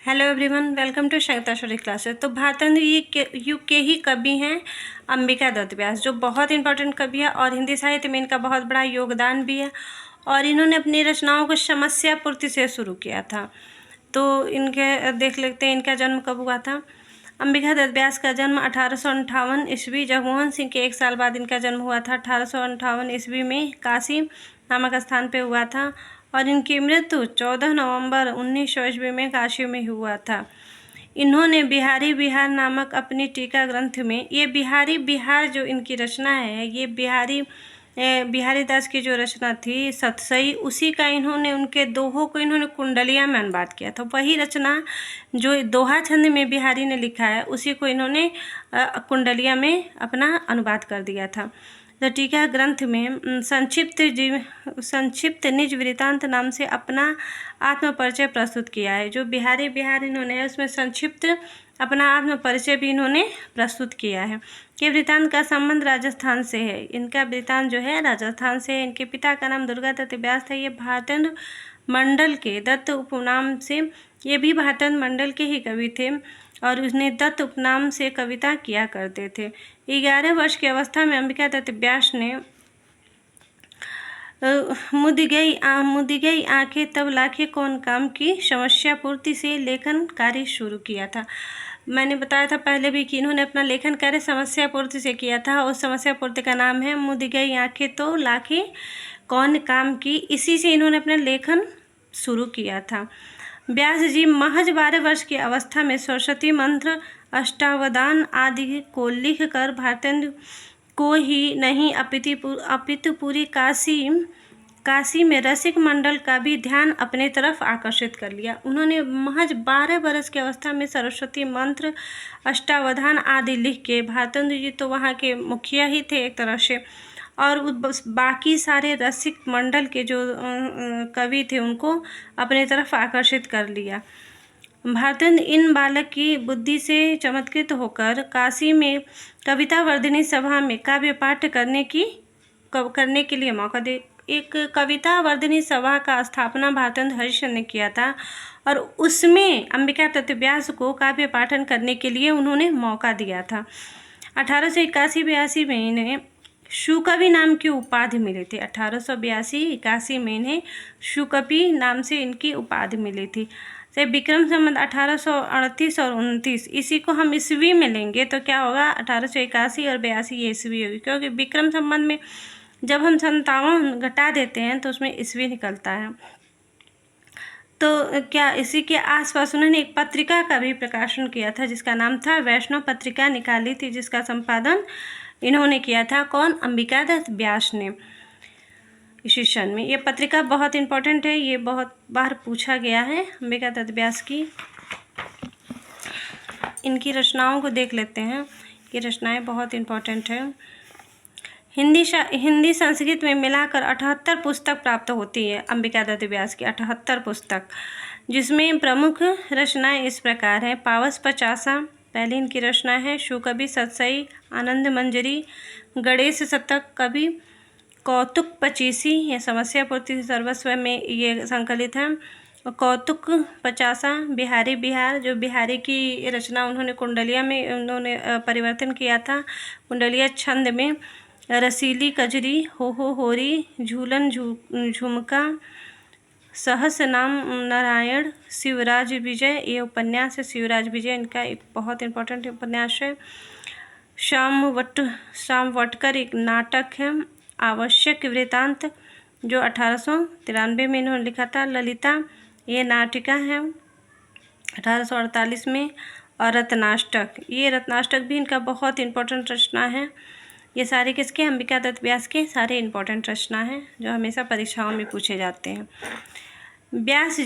Hello everyone, welcome to Shankaracharya classes. तो भारतेंदु युग के ही कवि हैं अंबिका दत्त व्यास, जो बहुत इंपॉर्टेंट कवि है और हिंदी साहित्य में इनका बहुत बड़ा योगदान भी है। और इन्होंने अपनी रचनाओं को समस्या पूर्ति से शुरू किया था। तो इनके देख लेते हैं इनका जन्म कब हुआ था। अंबिका दत्त व्यास का जन्म 1858 ईस्वी, जगमोहन सिंह के 1 साल बाद इनका जन्म हुआ था। 1858 ईस्वी में काशी नामक स्थान पे हुआ था और इनकी मृत्यु 14 नवंबर 1900 ईस्वी में काशी में हुआ था। इन्होंने बिहारी बिहार नामक अपनी टीका ग्रंथ में, ये बिहारी बिहार जो इनकी रचना है, ये बिहारी दास की जो रचना थी सतसई, उसी का इन्होंने उनके दोहों को इन्होंने कुंडलिया में अनुवाद किया था। वही रचना जो दोहा छंद में बिहारी ने लिखा है, उसी को इन्होंने कुंडलिया में अपना अनुवाद कर दिया था। तो टीका ग्रंथ में संक्षिप्त निज वृत्तांत नाम से अपना आत्मपरिचय प्रस्तुत किया है। जो बिहारी बिहार इन्होंने उसमें संक्षिप्त अपना आत्मपरिचय भी इन्होंने प्रस्तुत किया है। कि वृत्तांत का संबंध राजस्थान से है। इनका वृत्तांत जो है राजस्थान से है। इनके पिता का नाम दुर्गा दत्त व्यास था। ये भारतेंदु मंडल के दत्त उपनाम से, ये भी भारतेंदु मंडल के ही कवि थे और उसने दत्त उपनाम से कविता किया करते थे। 11 वर्ष की अवस्था में अंबिका दत्त व्यास ने मुद गई आंखें तब लाखे कौन काम की समस्या पूर्ति से लेखन कार्य शुरू किया था। मैंने बताया था पहले भी कि इन्होंने अपना लेखन कार्य समस्या पूर्ति से किया था। उस समस्या पूर्ति का नाम है मुद गई आंखें तो लाखे कौन काम की। इसी से इन्होंने अपना लेखन शुरू किया था। व्यास जी महज 12 वर्ष की अवस्था में सरस्वती मंत्र, अष्टावधान आदि को लिख कर भारतेंदु को ही नहीं अपितु पूरी काशी में रसिक मंडल का भी ध्यान अपने तरफ आकर्षित कर लिया। उन्होंने महज 12 वर्ष की अवस्था में सरस्वती मंत्र, अष्टावधान आदि लिख के, भारतेंदु जी तो वहाँ के मुखिया ही थे एक तरह से, और बाकी सारे रसिक मंडल के जो कवि थे उनको अपने तरफ आकर्षित कर लिया। भारतेंदु इन बालक की बुद्धि से चमत्कृत होकर काशी में कविता वर्धिनी सभा में काव्य पाठ करने के लिए मौका दे। एक कविता वर्धिनी सभा का स्थापना भारतेंदु हरिश्चंद्र ने किया था और उसमें अंबिका दत्त व्यास को काव्य पाठन करने के लिए उन्होंने मौका दिया था। 1881-82 में इन्हें शुकवि नाम की उपाधि मिली थी। 1882-81 में इन्हें शुकवि नाम से इनकी उपाधि मिली थी। से विक्रम संवत 1838 और 29, इसी को हम ईस्वी में लेंगे तो क्या होगा, 1881 और 82 ये ईस्वी होगी, क्योंकि विक्रम संवत में जब हम 57 घटा देते हैं तो उसमें ईस्वी निकलता है। तो क्या इसी के आसपास उन्होंने एक पत्रिका का भी प्रकाशन किया था जिसका नाम था वैष्णव पत्रिका, निकाली थी, जिसका संपादन इन्होंने किया था। कौन? अंबिका दत्त व्यास ने। इसी सन में ये पत्रिका बहुत इंपॉर्टेंट है, ये बहुत बार पूछा गया है अंबिका दत्त व्यास की। इनकी रचनाओं को देख लेते हैं। ये रचनाएं बहुत इंपॉर्टेंट है। हिंदी संस्कृत में मिलाकर 78 पुस्तक प्राप्त होती है अंबिका दत्त व्यास की, 78 पुस्तक, जिसमें प्रमुख रचनाएं इस प्रकार हैं। पावस पचासा पहली इनकी रचना है। शुकवि, सतसई, आनंद मंजरी, गणेश शतक, कवि कौतुक 25, ये समस्या पूर्ति सर्वस्व में ये संकलित है। कौतुक 50, बिहारी बिहार, जो बिहारी की रचना उन्होंने कुंडलिया में उन्होंने परिवर्तन किया था, कुंडलिया छंद में। रसीली कजरी, हो होरी, झूलन झुमका, सहस नाम नारायण, शिवराज विजय, ये उपन्यास है शिवराज विजय, इनका एक बहुत इंपॉर्टेंट उपन्यास है। शाम वटकर एक नाटक है। आवश्यक वृत्तांत जो 1893 में इन्होंने लिखा था। ललिता ये नाटिका है 1848 में। और रत्नाष्टक, ये रत्नाष्टक भी इनका बहुत इंपॉर्टेंट रचना है। ये सारे किसके? अंबिका दत्त व्यास के सारे इंपॉर्टेंट रचना हैं जो हमेशा परीक्षाओं में पूछे जाते हैं। व्यास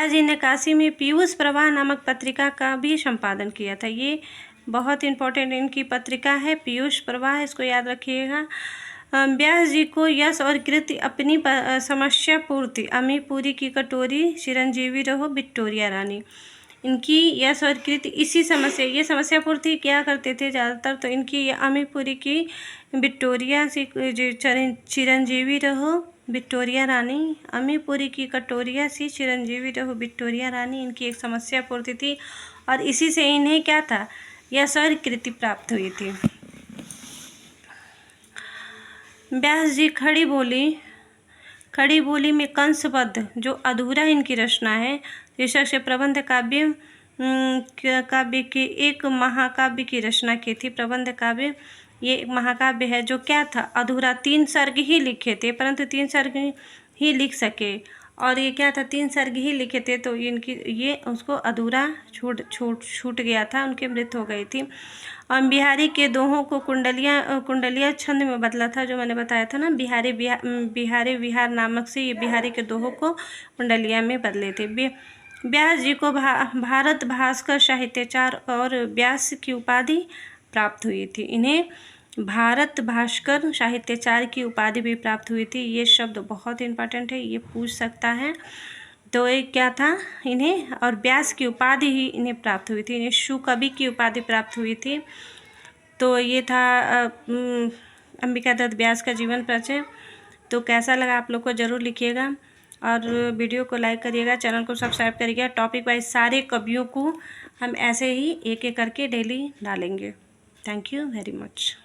जी ने काशी में पीयूष प्रवाह नामक पत्रिका का भी संपादन किया था। ये बहुत इंपॉर्टेंट इनकी पत्रिका है पीयूष प्रवाह, इसको याद रखिएगा। व्यास जी को यश और कीर्ति अपनी समस्या पूर्ति, अमी पूरी की कटोरी, चिरंजीवी रहो विक्टोरिया रानी, इनकी यश और कीर्ति इसी समस्या, ये समस्या पूर्ति क्या करते थे ज़्यादातर, तो इनकी अमीपुरी की विक्टोरिया से चिरंजीवी रहो विक्टोरिया रानी। अमीपुरी की कटोरिया सी चिरंजीवी रहो विक्टोरिया रानी, इनकी एक समस्या पूर्ति थी और इसी से इन्हें क्या था, यह स्वीकृति प्राप्त हुई थी। व्यास जी खड़ी बोली में कंसबद्ध जो अधूरा इनकी रचना है, शीर्षक से प्रबंध काव्य की एक महाकाव्य की रचना की थी। प्रबंध काव्य ये एक महाकाव्य है जो क्या था, अधूरा, 3 सर्ग ही लिखे थे, परंतु 3 सर्ग ही लिख सके और ये क्या था, 3 सर्ग ही लिखे थे, तो इनकी ये उसको अधूरा छूट गया था, उनकी मृत्यु हो गई थी। और बिहारी के दोहों को कुंडलिया छंद में बदला था, जो मैंने बताया था ना, बिहारी विहार नामक से ये बिहारी के दोहों को कुंडलिया में बदले थे। व्यास जी को भारत भास्कर साहित्याचार्य और व्यास की उपाधि प्राप्त हुई थी। इन्हें भारत भास्कर साहित्याचार्य की उपाधि भी प्राप्त हुई थी। ये शब्द बहुत इंपॉर्टेंट है, ये पूछ सकता है। तो ये क्या था इन्हें, और व्यास की उपाधि ही इन्हें प्राप्त हुई थी। इन्हें शुकवि की उपाधि प्राप्त हुई थी। तो ये था अंबिका दत्त व्यास का जीवन परिचय। तो कैसा लगा आप लोग को ज़रूर लिखिएगा और वीडियो को लाइक करिएगा, चैनल को सब्सक्राइब करिएगा। टॉपिक वाइज सारे कवियों को हम ऐसे ही एक एक करके डेली डालेंगे। Thank you very much.